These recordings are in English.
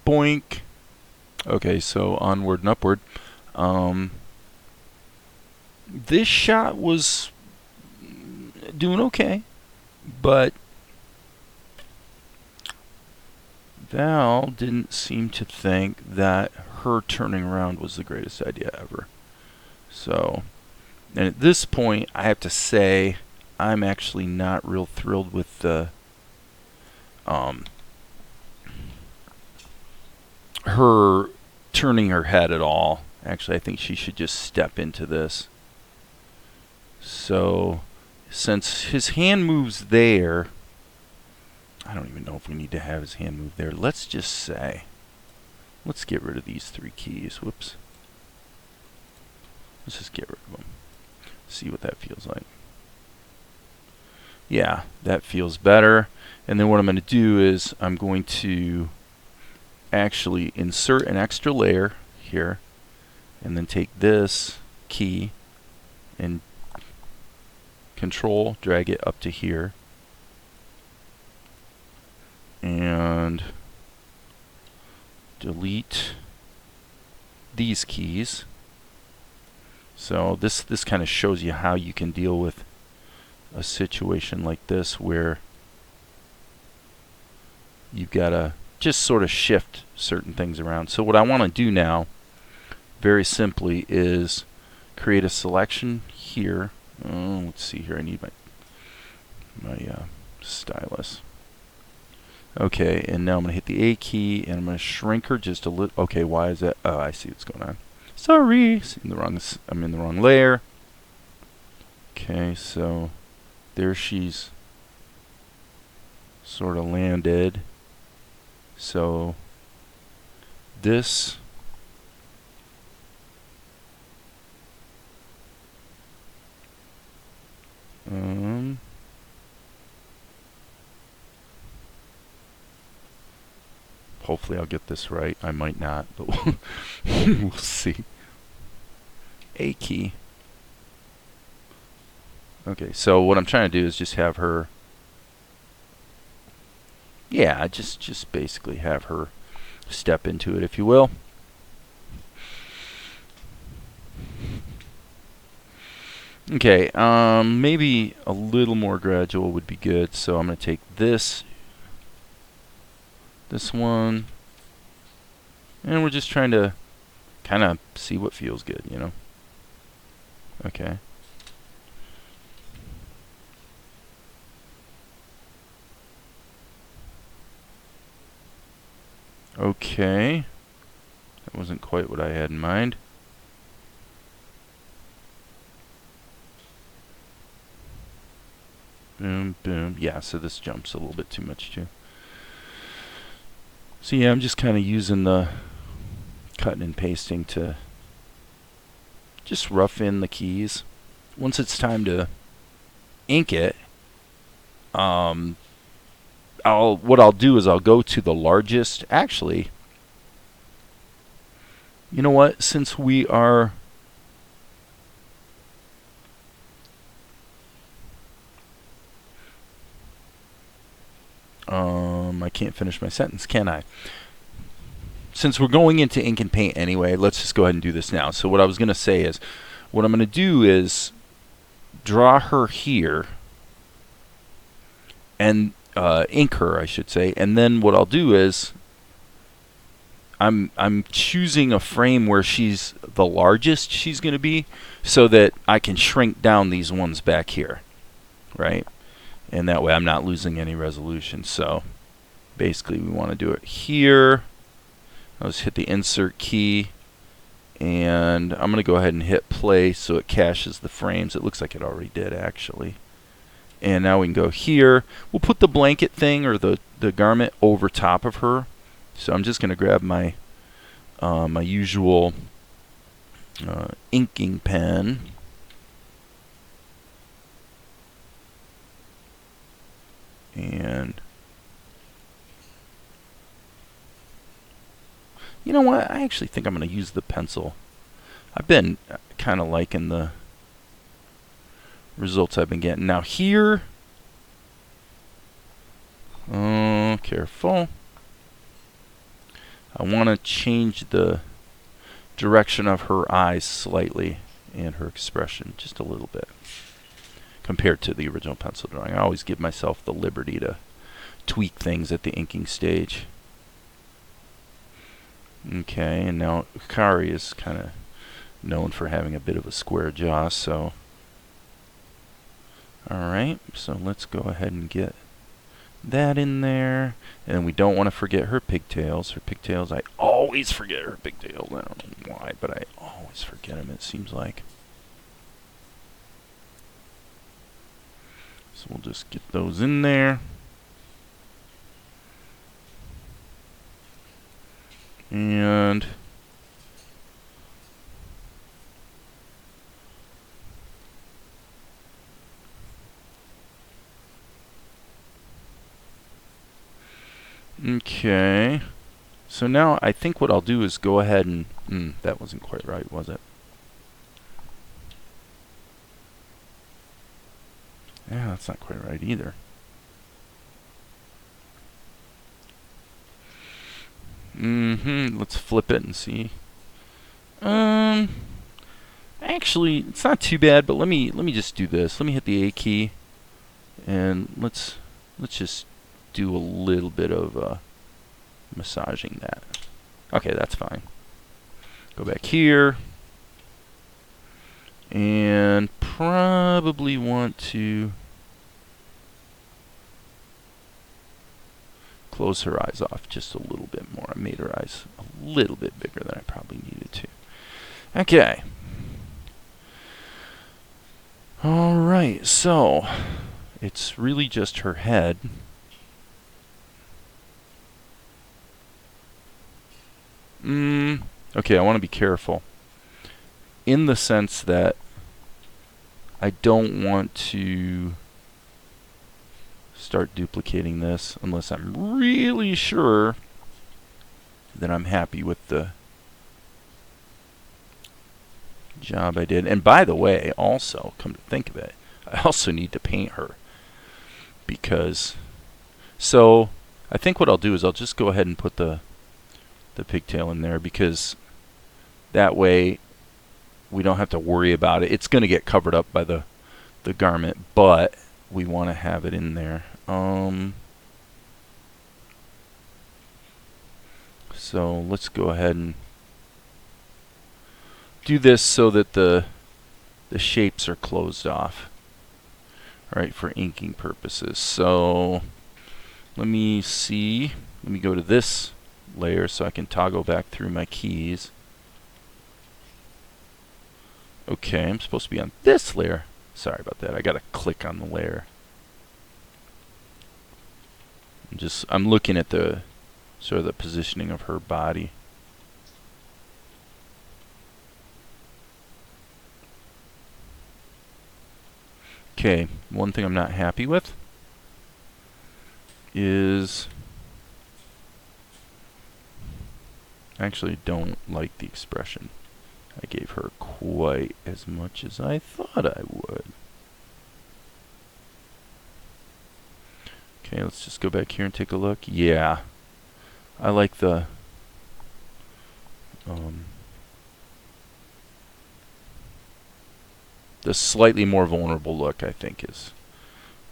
Boink. Okay, so onward and upward. This shot was doing okay, but Val didn't seem to think that her turning around was the greatest idea ever. So, and at this point, I have to say, I'm actually not real thrilled with the her turning her head at all. Actually, I think she should just step into this. So, since his hand moves there, I don't even know if we need to have his hand move there. Let's just say, let's get rid of these 3 keys. Whoops. Let's just get rid of them. See what that feels like. Yeah, that feels better. And then what I'm going to do is I'm going to actually insert an extra layer here, and then take this key and control drag it up to here, and delete these keys. So this kind of shows you how you can deal with a situation like this where you've got to just sort of shift certain things around. So what I want to do now, very simply, is create a selection here. Let's see here. I need my stylus. Okay, and now I'm going to hit the A key, and I'm going to shrink her just a little. Okay, why is that? Oh, I see what's going on. Sorry, I'm in the wrong layer. Okay, so there she's sort of landed. So this hopefully I'll get this right. I might not, but we'll see. A key. Okay, so what I'm trying to do is just have her, yeah, just basically have her step into it, if you will. Okay, maybe a little more gradual would be good. So I'm going to take this one, and we're just trying to kind of see what feels good, you know. Okay. Okay. That wasn't quite what I had in mind. Boom, boom. Yeah, so this jumps a little bit too much too. So yeah, I'm just kind of using the cutting and pasting to just rough in the keys. Once it's time to ink it, what I'll do is I'll go to the largest. Actually, you know what? Since we are I can't finish my sentence, can I? Since we're going into ink and paint anyway, let's just go ahead and do this now. So what I was going to say is, what I'm going to do is draw her here and ink her, I should say. And then what I'll do is I'm choosing a frame where she's the largest she's going to be, so that I can shrink down these ones back here, right? And that way I'm not losing any resolution. So basically we want to do it here. I'll just hit the insert key, and I'm going to go ahead and hit play so it caches the frames. It looks like it already did, actually. And now we can go here. We'll put the blanket thing, or the garment, over top of her. So I'm just going to grab my my usual inking pen. And you know what? I actually think I'm going to use the pencil. I've been kind of liking the results I've been getting. Now here, careful. I want to change the direction of her eyes slightly and her expression just a little bit compared to the original pencil drawing. I always give myself the liberty to tweak things at the inking stage. Okay, and now Akari is kind of known for having a bit of a square jaw, so alright, so let's go ahead and get that in there. And we don't want to forget her pigtails. Her pigtails, I always forget her pigtails. I don't know why, but I always forget them, it seems like. So we'll just get those in there. And okay, so now I think what I'll do is go ahead and that wasn't quite right, was it? Yeah, that's not quite right either. Let's flip it and see. Actually, it's not too bad, but let me just do this. Let me hit the A key, and let's just do a little bit of massaging that. Okay, that's fine. Go back here, and probably want to close her eyes off just a little bit more. I made her eyes a little bit bigger than I probably needed to. Okay. Alright, so it's really just her head. Okay, I want to be careful. In the sense that I don't want to start duplicating this unless I'm really sure that I'm happy with the job I did. And by the way, also, come to think of it, I also need to paint her. Because, so, I think what I'll do is I'll just go ahead and put the pigtail in there, because that way we don't have to worry about it. It's going to get covered up by the garment, but we want to have it in there. So let's go ahead and do this so that the shapes are closed off, right, for inking purposes. So let me see. Let me go to this layer so I can toggle back through my keys. Okay, I'm supposed to be on this layer. Sorry about that. I gotta click on the layer. I'm looking at the sort of the positioning of her body. Okay, one thing I'm not happy with is I actually don't like the expression. I gave her quite as much as I thought I would. Okay, let's just go back here and take a look. Yeah, I like the slightly more vulnerable look, I think, is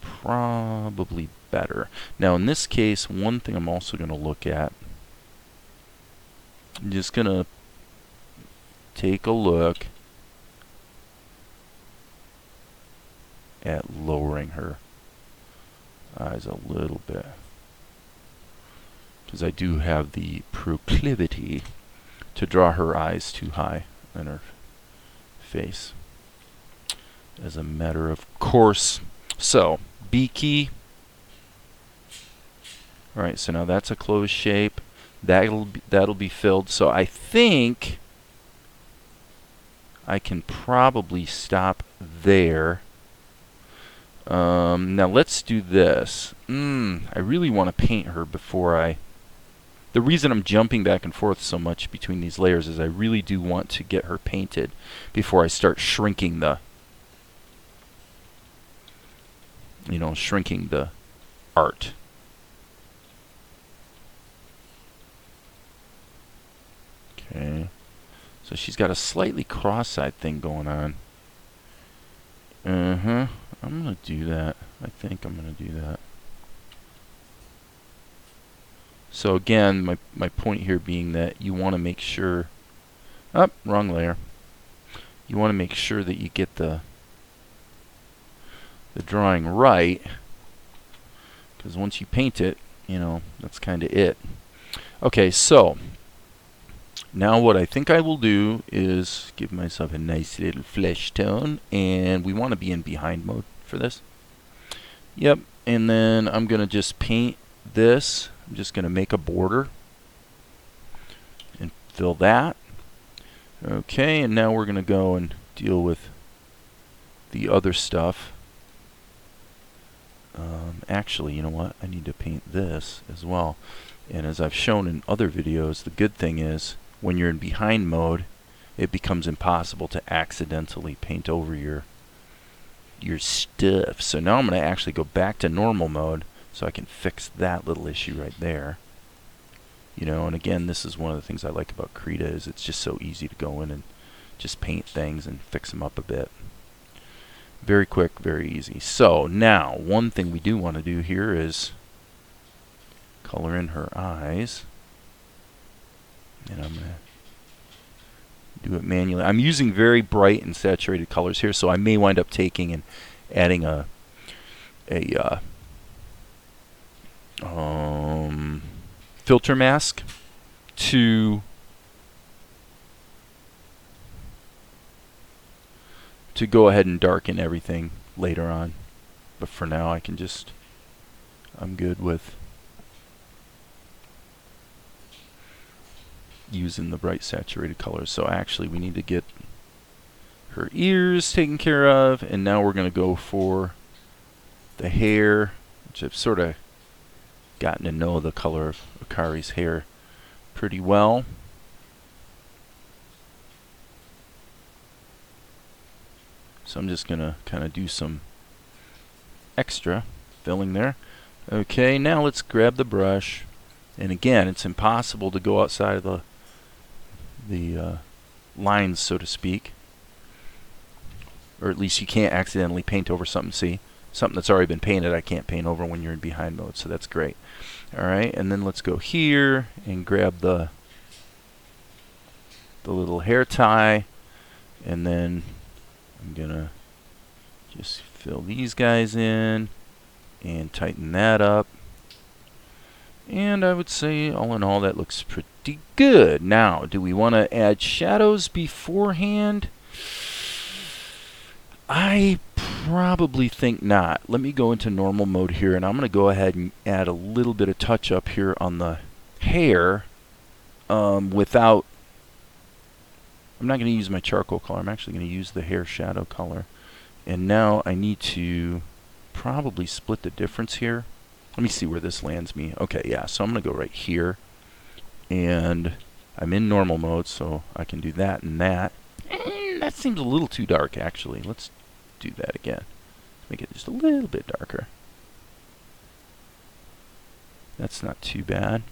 probably better. Now, in this case, one thing I'm also going to look at, I'm just going to take a look at lowering her eyes a little bit, because I do have the proclivity to draw her eyes too high in her face, as a matter of course. So, B key. Alright, so now that's a closed shape. That'll be filled. So I think I can probably stop there. Now let's do this. I really want to paint her before I... The reason I'm jumping back and forth so much between these layers is I really do want to get her painted before I start shrinking the... shrinking the art. Okay. So she's got a slightly cross-eyed thing going on. I'm going to do that. I think I'm going to do that. So again, my point here being that you want to make sure... Oh, wrong layer. You want to make sure that you get the drawing right, because once you paint it, you know, that's kind of it. Okay, so now what I think I will do is give myself a nice little flesh tone, and we want to be in behind mode for this. Yep, and then I'm going to just paint this. I'm just going to make a border and fill that. Okay, and now we're going to go and deal with the other stuff. Actually, you know what? I need to paint this as well. And as I've shown in other videos, the good thing is when you're in behind mode, it becomes impossible to accidentally paint over your stuff. So now I'm going to actually go back to normal mode so I can fix that little issue right there. You know, and again, this is one of the things I like about Krita is it's just so easy to go in and just paint things and fix them up a bit. Very quick, very easy. So now, one thing we do want to do here is color in her eyes. And I'm going to do it manually. I'm using very bright and saturated colors here, so I may wind up taking and adding a filter mask to go ahead and darken everything later on. But for now, I'm good with using the bright saturated colors. So actually we need to get her ears taken care of, and now we're going to go for the hair, which I've sort of gotten to know the color of Akari's hair pretty well. So I'm just going to kind of do some extra filling there. Okay, now let's grab the brush. And again, it's impossible to go outside of the lines, so to speak. Or at least you can't accidentally paint over something. See, something that's already been painted I can't paint over when you're in behind mode, so that's great. Alright, and then let's go here and grab the little hair tie, and then I'm gonna just fill these guys in and tighten that up. And I would say all in all that looks pretty good. Now, do we want to add shadows beforehand? I probably think not. Let me go into normal mode here, and I'm going to go ahead and add a little bit of touch up here on the hair without... I'm not going to use my charcoal color. I'm actually going to use the hair shadow color. And now I need to probably split the difference here. Let me see where this lands me. Okay, yeah, so I'm going to go right here. And I'm in normal mode, so I can do that and that. That seems a little too dark, actually. Let's do that again. Let's make it just a little bit darker. That's not too bad.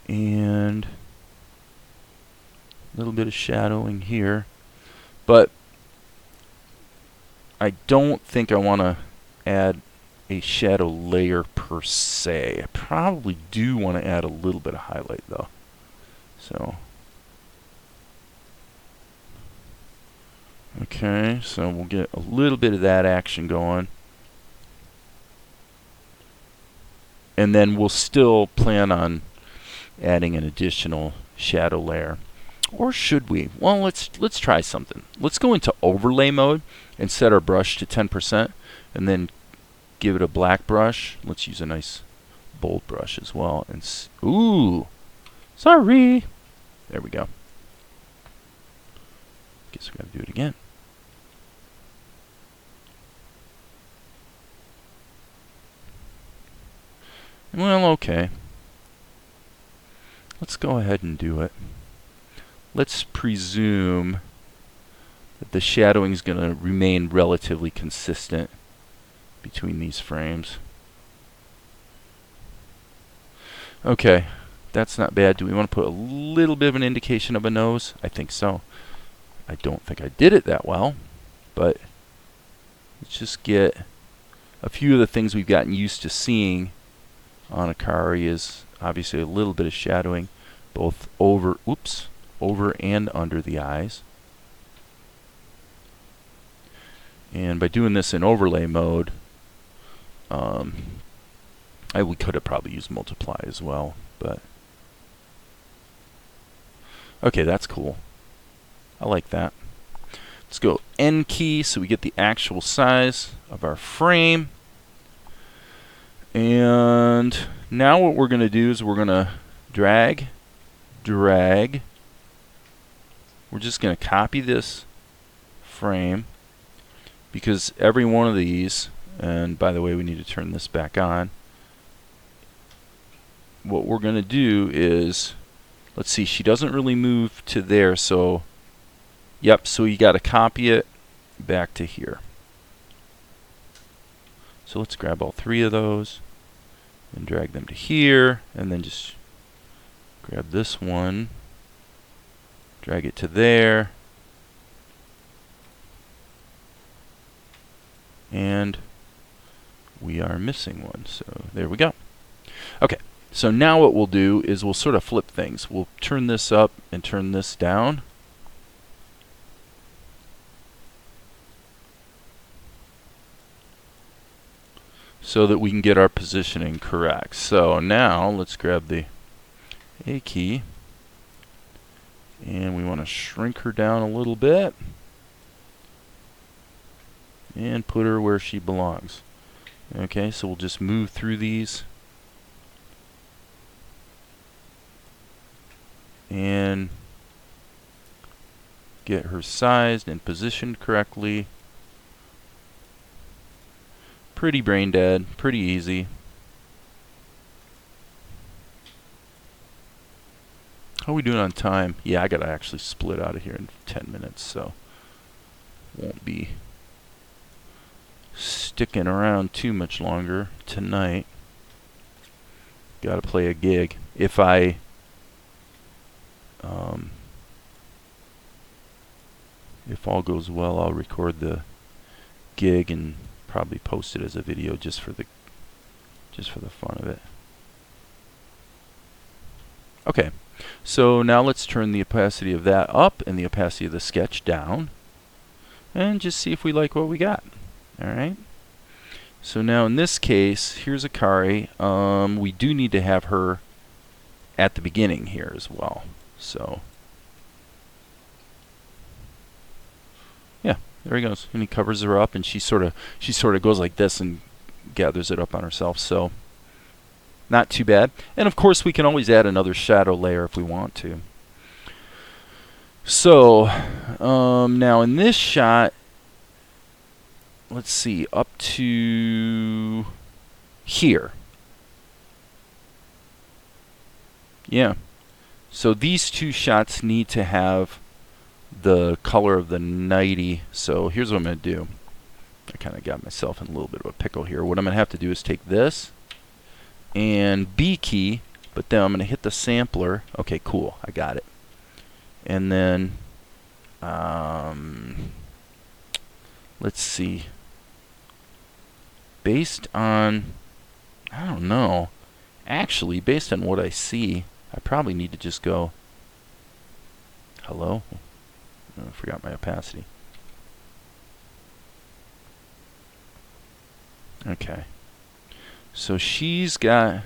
And a little bit of shadowing here. But I don't think I want to add a shadow layer per se. I probably do want to add a little bit of highlight though. So okay, so we'll get a little bit of that action going. And then we'll still plan on adding an additional shadow layer. Or should we? Well, let's try something. Let's go into overlay mode and set our brush to 10%, and then give it a black brush. Let's use a nice bold brush as well. And ooh, sorry. There we go. Guess we gotta do it again. Well, okay. Let's go ahead and do it. Let's presume that the shadowing is going to remain relatively consistent between these frames. Okay, That's not bad. Do we want to put a little bit of an indication of a nose? I think so. I don't think I did it that well, but let's just get a few of the things we've gotten used to seeing on Akari is obviously a little bit of shadowing, both over and under the eyes. And by doing this in overlay mode, we could have probably used multiply as well, but okay, that's cool. I like that. Let's go N key so we get the actual size of our frame. And now what we're going to do is we're going to drag. We're just going to copy this frame because every one of these, and by the way, we need to turn this back on. What we're going to do is, let's see, she doesn't really move to there, so yep, so you got to copy it back to here. So let's grab all three of those and drag them to here, and then just grab this one, drag it to there, and we are missing one, so there we go. Okay, so now what we'll do is we'll sort of flip things. We'll turn this up and turn this down. So that we can get our positioning correct. So now let's grab the A key and we want to shrink her down a little bit and put her where she belongs. Okay, so we'll just move through these and get her sized and positioned correctly. Pretty brain dead, pretty easy. How are we doing on time? Yeah, I gotta actually split out of here in 10 minutes, so won't be sticking around too much longer tonight. Gotta play a gig. If all goes well, I'll record the gig and probably post it as a video just for the fun of it. Okay, so now let's turn the opacity of that up and the opacity of the sketch down and just see if we like what we got. Alright, so now in this case, here's Akari. We do need to have her at the beginning here as well, so yeah, there he goes, and he covers her up, and she sort of goes like this and gathers it up on herself. So not too bad. And of course, we can always add another shadow layer if we want to. So now in this shot, let's see, up to here. Yeah. So these two shots need to have the color of the nighty. So here's what I'm going to do. I kind of got myself in a little bit of a pickle here. What I'm going to have to do is take this and B key, but then I'm going to hit the sampler. Okay, cool. I got it. And then let's see. Based on, I don't know. Actually, based on what I see, I probably need to just go, hello? I forgot my opacity. Okay. So she's got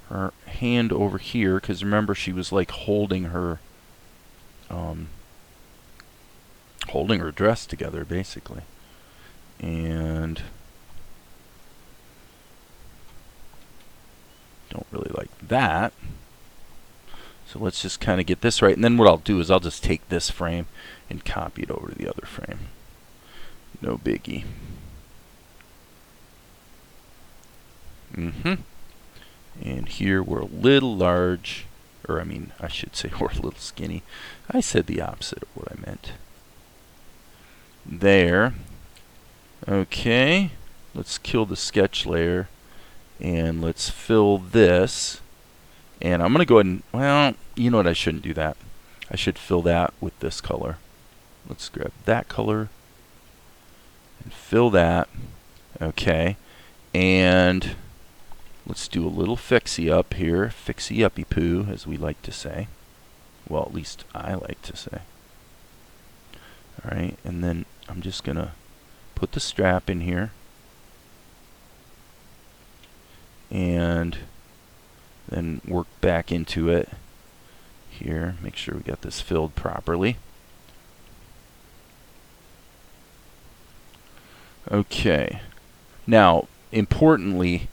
her hand over here, because remember she was like holding her dress together basically. And don't really like that. So let's just kind of get this right, and then what I'll do is I'll just take this frame and copy it over to the other frame. No biggie. And here we're a little large, or I mean, I should say we're a little skinny. I said the opposite of what I meant. There. Okay. Let's kill the sketch layer, and let's fill this. And I'm going to go ahead and, well, you know what, I shouldn't do that. I should fill that with this color. Let's grab that color and fill that. Okay. And let's do a little fixie up here. Fixie uppy poo, as we like to say. Well, at least I like to say. Alright, and then I'm just going to put the strap in here. And then work back into it here. Make sure we got this filled properly. Okay. Now, importantly,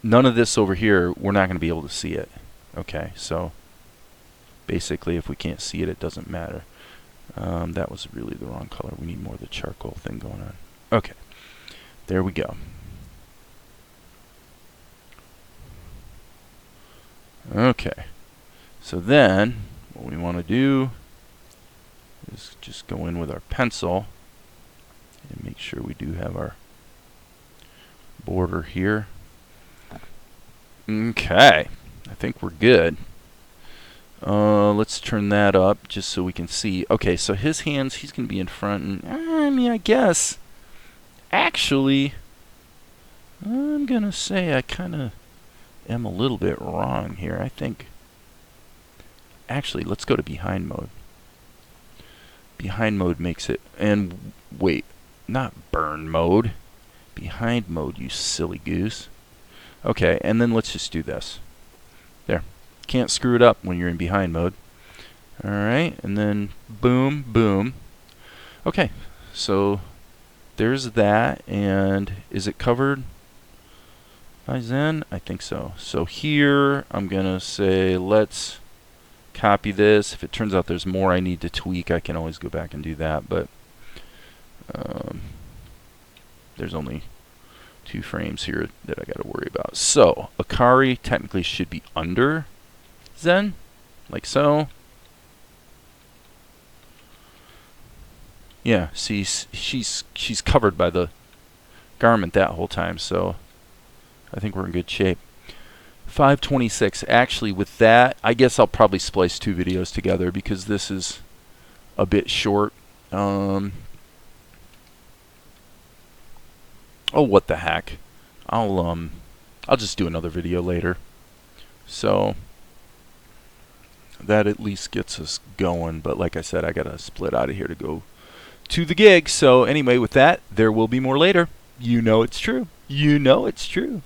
none of this over here, we're not going to be able to see it. Okay, so basically if we can't see it, it doesn't matter. That was really the wrong color. We need more of the charcoal thing going on. Okay, there we go. Okay, so then what we want to do is just go in with our pencil and make sure we do have our border here. Okay, I think we're good. Let's turn that up just so we can see. Okay, so his hands, he's going to be in front. And I mean, I guess, actually, I'm going to say I kind of am a little bit wrong here. I think, actually, let's go to behind mode. Behind mode makes it, and wait, not burn mode. Behind mode, you silly goose. Okay, and then let's just do this. There. Can't screw it up when you're in behind mode. Alright, and then boom, boom. Okay, so there's that, and is it covered by Zen? I think so. So here, I'm going to say, let's copy this. If it turns out there's more I need to tweak, I can always go back and do that, but there's only 2 frames here that I got to worry about. So, Akari technically should be under Zen, like so. Yeah, see, she's covered by the garment that whole time, so I think we're in good shape. 526. Actually, with that, I guess I'll probably splice 2 videos together because this is a bit short. Oh, what the heck? I'll just do another video later. So that at least gets us going, but like I said, I gotta split out of here to go to the gig. So anyway, with that, there will be more later. You know it's true. You know it's true.